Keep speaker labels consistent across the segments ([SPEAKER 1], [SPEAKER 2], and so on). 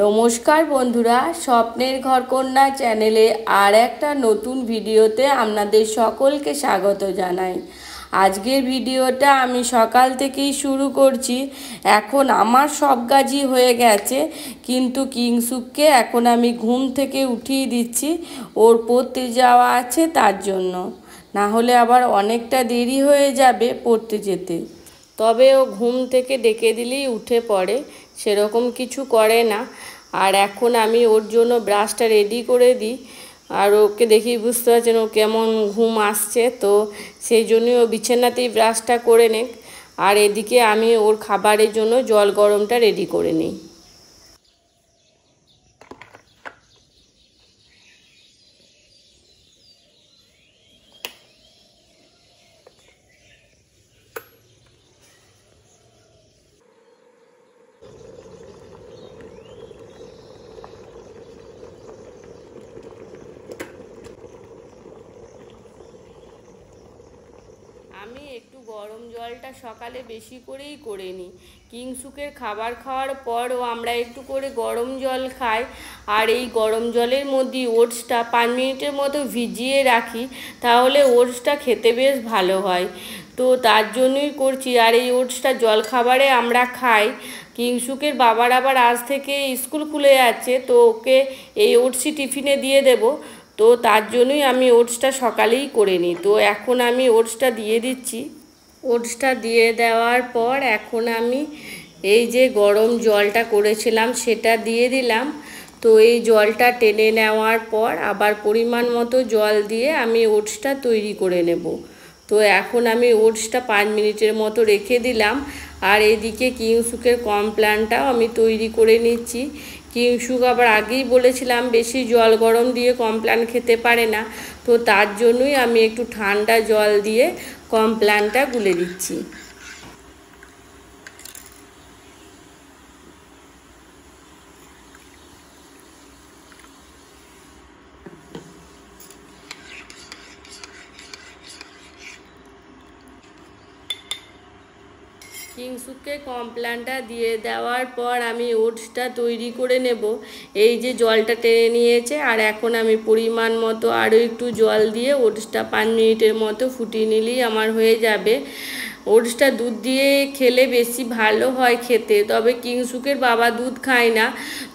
[SPEAKER 1] নমস্কার বন্ধুরা, স্বপ্নের ঘরকন্যা চ্যানেলে আর একটা নতুন ভিডিওতে আপনাদের সকলকে স্বাগত জানাই। আজকের ভিডিওটা আমি সকাল থেকেই শুরু করছি। এখন আমার সব কাজই হয়ে গেছে, কিন্তু কিংসুককে এখন আমি ঘুম থেকে উঠিয়ে দিচ্ছি। ওর পড়তে যাওয়া আছে তার জন্য, না হলে আবার অনেকটা দেরি হয়ে যাবে পড়তে যেতে। তবে ও ঘুম থেকে ডেকে দিলেই উঠে পড়ে, সেরকম কিছু করে না। আর এখন আমি ওর জন্য ব্রাশটা রেডি করে দিই। আর ওকে দেখেই বুঝতে পারছেন ও কেমন ঘুম আসছে, তো সেই জন্যই ও বিছানাতেই ব্রাশটা করে নেক। আর এদিকে আমি ওর খাবারের জন্য জল গরমটা রেডি করে নিই। আমি একটু গরম জলটা সকালে বেশি করেই করে নিই। কিংসুকের খাবার খাওয়ার পরও আমরা একটু করে গরম জল খাই। আর এই গরম জলের মধ্যে ওটসটা 5 মিনিটের মতো ভিজিয়ে রাখি, তাহলে ওটসটা খেতে বেশ ভালো হয়। তো তার জন্যই করছি। আর এই ওটসটা জলখাবারে আমরা খাই। কিংসুকের বাবার আবার আজ থেকে স্কুল খুলে যাচ্ছে, তো ওকে এই ওটসই টিফিনে দিয়ে দেবো। তো তার জন্যই আমি ওটসটা সকালেই করে নিই। তো এখন আমি ওটসটা দিয়ে দিচ্ছি। ওটসটা দিয়ে দেওয়ার পর এখন আমি এই যে গরম জলটা করেছিলাম সেটা দিয়ে দিলাম। তো এই জলটা টেনে নেওয়ার পর আবার পরিমাণ মতো জল দিয়ে আমি ওটসটা তৈরি করে নেব। তো এখন আমি ওটসটা 5 মিনিটের মতো রেখে দিলাম। আর এদিকে কিংসুকের কমপ্ল্যানটাও আমি তৈরি করে নিচ্ছি। কিংসুক আবার আগেই বলেছিলাম বেশি জল গরম দিয়ে কমপ্ল্যান খেতে পারে না, তো তার জন্যই আমি একটু ঠান্ডা জল দিয়ে কমপ্ল্যানটা গুলে দিচ্ছি। কিংসুককে কমপ্ল্যানটা দিয়ে দেওয়ার পর আমি ওটসটা তৈরি করে নেব। এই যে জলটা টেনে নিয়েছে, আর এখন আমি পরিমাণ মতো আরও একটু জল দিয়ে ওটসটা 5 মিনিটের মতো ফুটিয়ে নিলেই আমার হয়ে যাবে। ওটসটা দুধ দিয়ে খেলে বেশি ভালো হয় খেতে, তবে কিংসুকের বাবা দুধ খায় না,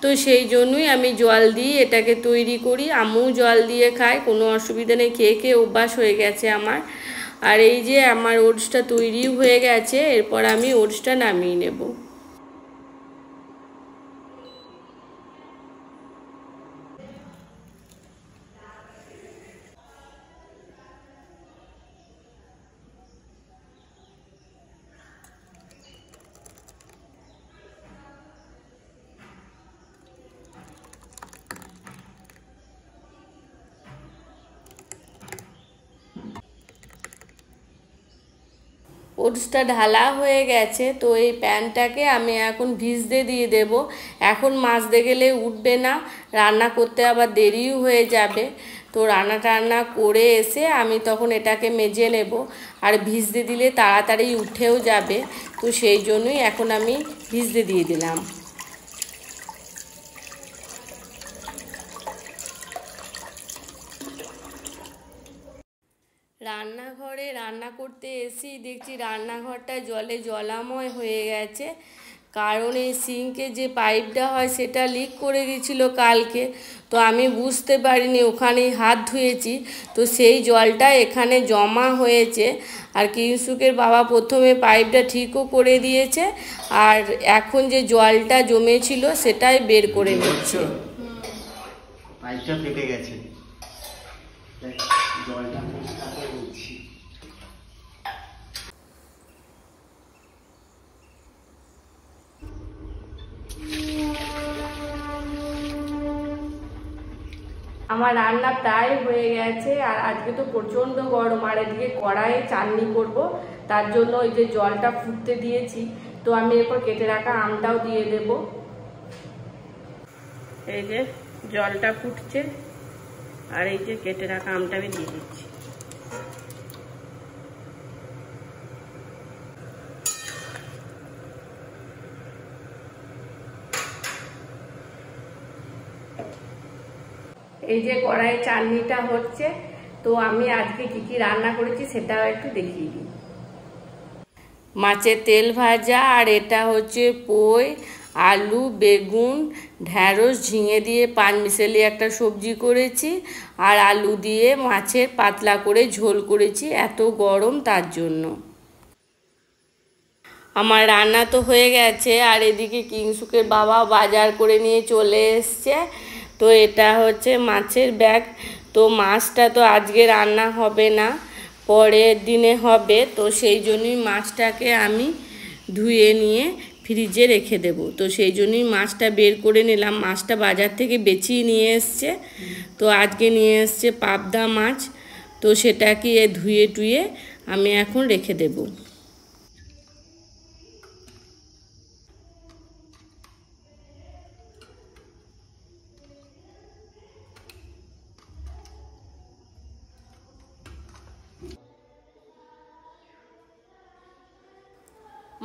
[SPEAKER 1] তো সেই জন্যই আমি জল দিয়ে এটাকে তৈরি করি। আমিও জল দিয়ে খাই, কোনো অসুবিধা নেই, খেয়ে খেয়ে অভ্যাস হয়ে গেছে আমার। আর এই যে আমার ওটসটা তৈরি হয়ে গেছে, এরপর আমি ওটসটা নামিয়ে নেব। ওটসটা ঢালা হয়ে গেছে, তো এই প্যানটাকে আমি এখন ভিজতে দিয়ে দেব। এখন মাজতে গেলে উঠবে না, রান্না করতে আবার দেরিও হয়ে যাবে। তো রান্না টান্না করে এসে আমি তখন এটাকে মেজে নেব। আর ভিজতে দিলে তাড়াতাড়ি উঠেও যাবে, তো সেই জন্যই এখন আমি ভিজতে দিয়ে দিলাম। রান্নাঘরে রান্না করতে এসেই দেখছি রান্নাঘরটা জলে জলাময় হয়ে গেছে, কারণ এই সিঙ্কে যে পাইপটা হয় সেটা লিক করে গেছিলো কালকে। তো আমি বুঝতে পারিনি, ওখানেই হাত ধুয়েছি, তো সেই জলটা এখানে জমা হয়েছে। আর কিংসুকের বাবা প্রথমে পাইপটা ঠিকও করে দিয়েছে, আর এখন যে জলটা জমেছিল সেটাই বের করে নিচ্ছে।
[SPEAKER 2] পাইপটা ফেটে গেছে, জলটা পরিষ্কার করে নিচ্ছি।
[SPEAKER 1] আমার রান্না প্রায় হয়ে গেছে। আর আজকে তো প্রচণ্ড গরম, আর এদিকে কড়াইয়ে চাটনি করব, তার জন্য ওই যে জলটা ফুটতে দিয়েছি। তো আমি এরপর কেটে রাখা আমটাও দিয়ে দেব। এই যে জলটা ফুটছে, আর এই যে কেটে রাখা আমটা আমি দিয়ে দিচ্ছি। এই যে কড়াই চাটনিটা হচ্ছে, তো আমি আজকে কি কি রান্না করেছি সেটাও একটু দেখিয়ে দিই। মাছের তেল ভাজা, আর এটা হচ্ছে পোই, আলু, বেগুন, ঢ্যাঁড়স, ঝিঙে দিয়ে পাঁচমিশালি একটা সবজি করেছি, আর আলু দিয়ে মাছের পাতলা করে ঝোল করেছি, এত গরম তার জন্য। আমার রান্না তো হয়ে গেছে, আর এদিকে কিংসুকের বাবা বাজার করে নিয়ে চলে এসছে। তো এটা হচ্ছে মাছের ব্যাগ। তো মাছটা তো আজকে রান্না হবে না, পরের দিনে হবে, তো সেই জন্যই মাছটাকে আমি ধুয়ে নিয়ে ফ্রিজে রেখে দেব। তো সেই জন্যই মাছটা বের করে নিলাম। মাছটা বাজার থেকে বেছিয়ে নিয়ে এসছে, তো আজকে নিয়ে এসছে পাবদা মাছ। তো সেটাকে ধুয়ে টুয়ে আমি এখন রেখে দেব।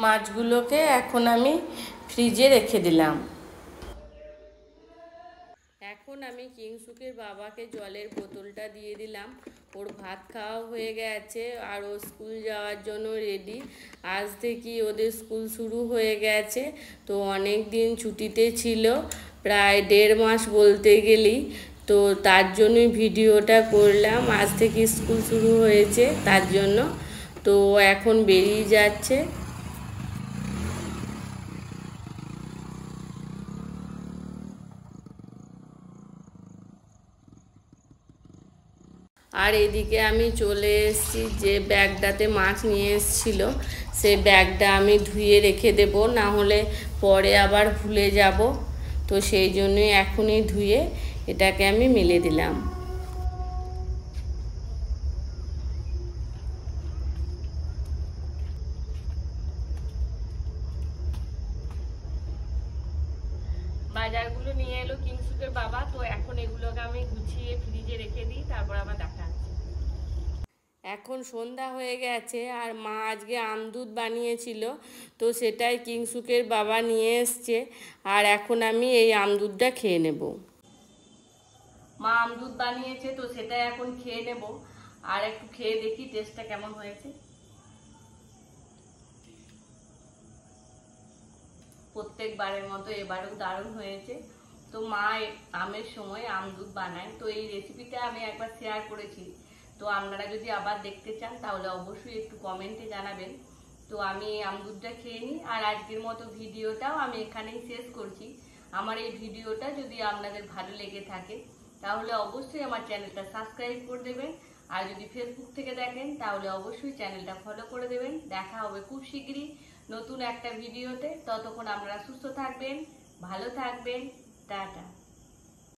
[SPEAKER 1] মাছগুলোকে এখন আমি ফ্রিজে রেখে দিলাম। এখন আমি কিংসুকের বাবাকে জলের বোতলটা দিয়ে দিলাম। ওর ভাত খাওয়া হয়ে গেছে, আর ও স্কুল যাওয়ার জন্য রেডি। আজ থেকেই ওদের স্কুল শুরু হয়ে গেছে। তো অনেক দিন ছুটিতে ছিল, প্রায় 1.5 মাস বলতে গেলি। তো তার জন্যই ভিডিওটা করলাম। আজ থেকে স্কুল শুরু হয়েছে তার জন্য। তো এখন বেরিয়ে যাচ্ছে। আর এদিকে আমি চলে এসেছি, যে ব্যাগটাতে মাছ নিয়ে এসেছিল সেই ব্যাগটা আমি ধুয়ে রেখে দেব, না হলে পরে আবার ভুলে যাব। তো সেই জন্যই এখনই ধুয়ে এটাকে আমি মেলে দিলাম। বাজারগুলো নিয়ে এলো কিংসুকের বাবা। তো এখন এগুলোকে আমি গুছিয়ে ফ্রিজে রেখে দিই, তারপর আবার দেখা যাচ্ছে। এখন সন্ধ্যা হয়ে গেছে, আর মা আজকে আমদুধ বানিয়েছিল, তো সেটাই কিংসুকের বাবা নিয়ে এসছে। আর এখন আমি এই আমদুধটা খেয়ে নেব। মা আমদুধ বানিয়েছে, তো সেটাই এখন খেয়ে নেব। আর একটু খেয়ে দেখি টেস্টটা কেমন হয়েছে। প্রত্যেকবারের মতো এবারেও দারুণ হয়েছে। তো মা আমের সময় আমদুধ বানায়, তো এই রেসিপিটা আমি একবার শেয়ার করেছি। তো আপনারা যদি আবার দেখতে চান তাহলে অবশ্যই একটু কমেন্টে জানাবেন। তো আমি এই আমদুধটা খেয়ে নিই, আর আজকের মতো ভিডিওটাও আমি এখানেই শেষ করছি। আমার এই ভিডিওটা যদি আপনাদের ভালো লেগে থাকে তাহলে অবশ্যই আমার চ্যানেলটা সাবস্ক্রাইব করে দেবেন। আর যদি ফেসবুক থেকে দেখেন তাহলে অবশ্যই চ্যানেলটা ফলো করে দেবেন। দেখা হবে খুব শীঘ্রই নতুন একটা ভিডিওতে। ততক্ষণ আপনারা সুস্থ থাকবেন, ভালো থাকবেন। টাটা।